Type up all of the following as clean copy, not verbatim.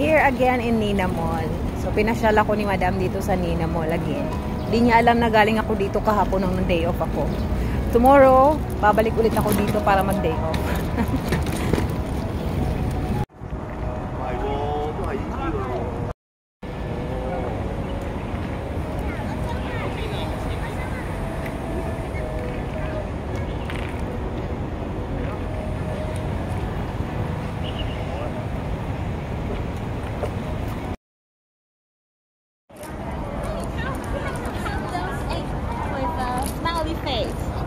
here again in Nina Mall. So, pinasyal ako ni Madam dito sa Nina Mall again. Di niya alam na galing ako dito kahapon ng day off ako. Tomorrow, babalik ulit ako dito para mag-day off.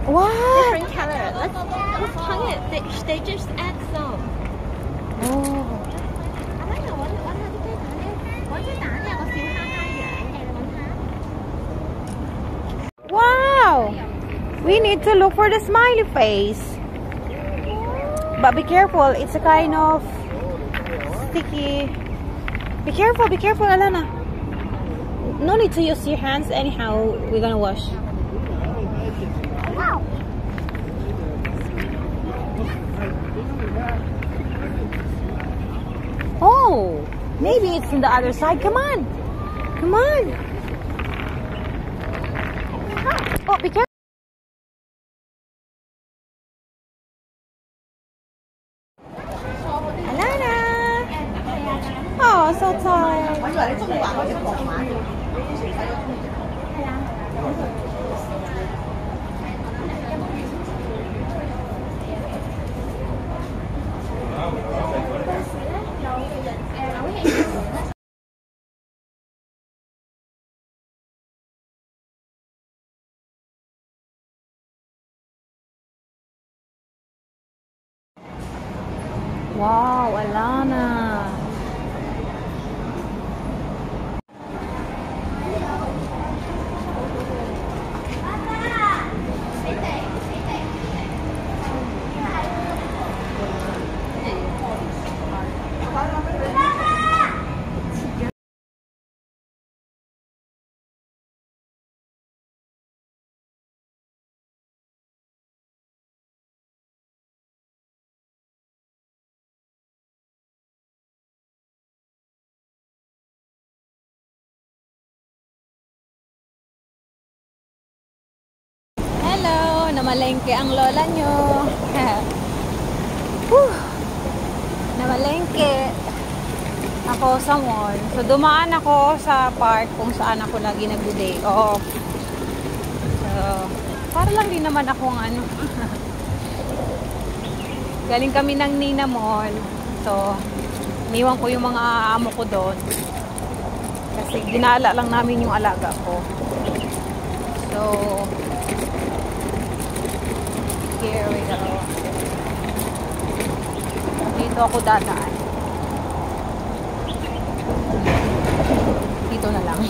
Wow! Different color. Let's hang it. They just add some. Oh. Wow! We need to look for the smiley face. But be careful. It's a kind of sticky. Be careful, Alana. No need to use your hands anyhow. We're gonna wash. Oh, maybe it's in the other side. Come on. Come on. Oh, be careful. Alana. Oh, so tired. Wow, Alana. Hello, namalengke ang lola nyo. Namalengke ako sa mall. So, dumaan ako sa park kung saan ako lagi nag-day off. So, para lang din naman akong ano. Galing kami ng Nina Mall. So, iniwan ko yung mga amo ko doon. Kasi ginala lang namin yung alaga ko. So, here we go. Dito ako dadaan. Dito na lang.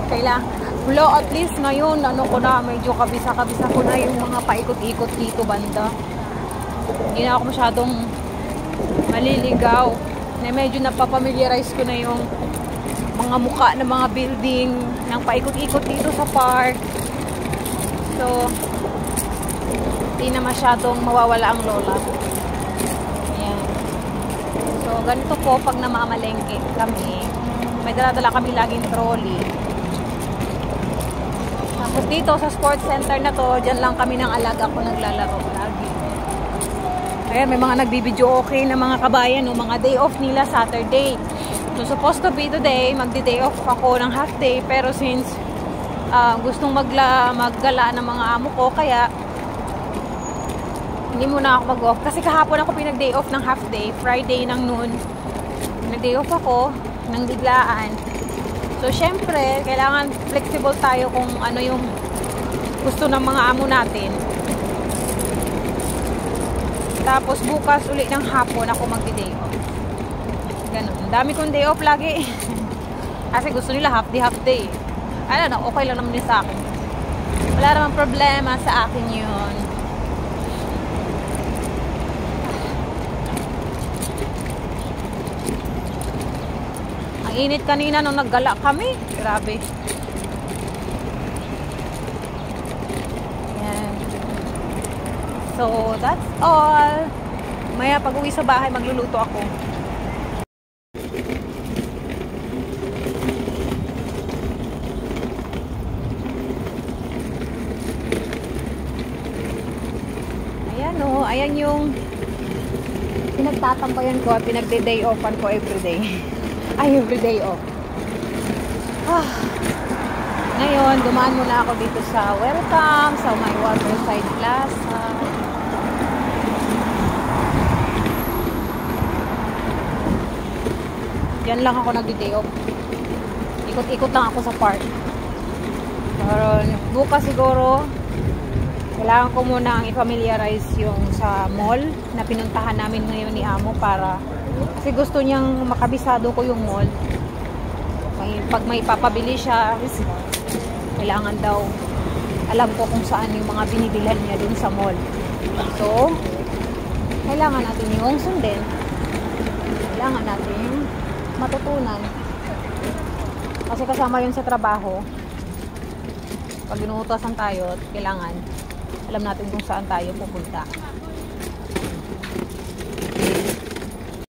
Kailangan. Wala, at least ngayon, ano ko na, medyo kabisa-kabisa ko na yung mga paikot-ikot dito banda. Hindi na ako masyadong maliligaw. Na medyo napapamiliarize ko na yung mga mukha ng mga building ng paikot-ikot dito sa park. So, hindi na masyadong mawawala ang lola. Ayan. So, ganito po pag namamalengke kami. May dala-dala kami laging trolley. Tapos dito sa sports center na to, dyan lang kami ng alaga ko naglalaro lagi. Ayan, may mga nagbibideo okay na mga kabayan, no? Mga day off nila Saturday. So, supposed to be today, magdi-day off ako ng half day. Pero since gustong maggala ng mga amo ko, kaya hindi muna ako mag-off. Kasi kahapon ako pinag-day off ng half day. Friday ng noon. Nag-day off ako ng biglaan. So, syempre, kailangan flexible tayo kung ano yung gusto ng mga amo natin. Tapos, bukas ulit ng hapon ako mag-day off. Ganun. Dami kong day off lagi. Kasi gusto nila half day. Ano na, okay lang naman din sa akin. Wala namang problema sa akin yun. Init kanina nung naggala kami. Grabe. Yan. So, that's all. Maya pag uwi sa bahay, magluluto ako. Ayan yung pinagtatambayan ko at pinagde-day offan ko everyday. Ay, everyday off. Ngayon, dumaan muna ako dito sa Welcome, sa may Waterside Plaza. Yan lang ako nagde-day off. Ikot-ikot lang ako sa park. Pero bukas siguro, kailangan ko muna i-familiarize yung sa mall na pinuntahan namin ngayon ni Amo para kasi gusto niyang makabisado ko yung mall. Pag may papabili siya, kailangan daw alam ko kung saan yung mga binibilhan niya dun sa mall. So, kailangan natin yung sundin. Kailangan natin matutunan. Kasi kasama yun sa trabaho. Pag inuutasan tayo, kailangan alam natin kung saan tayo pupunta.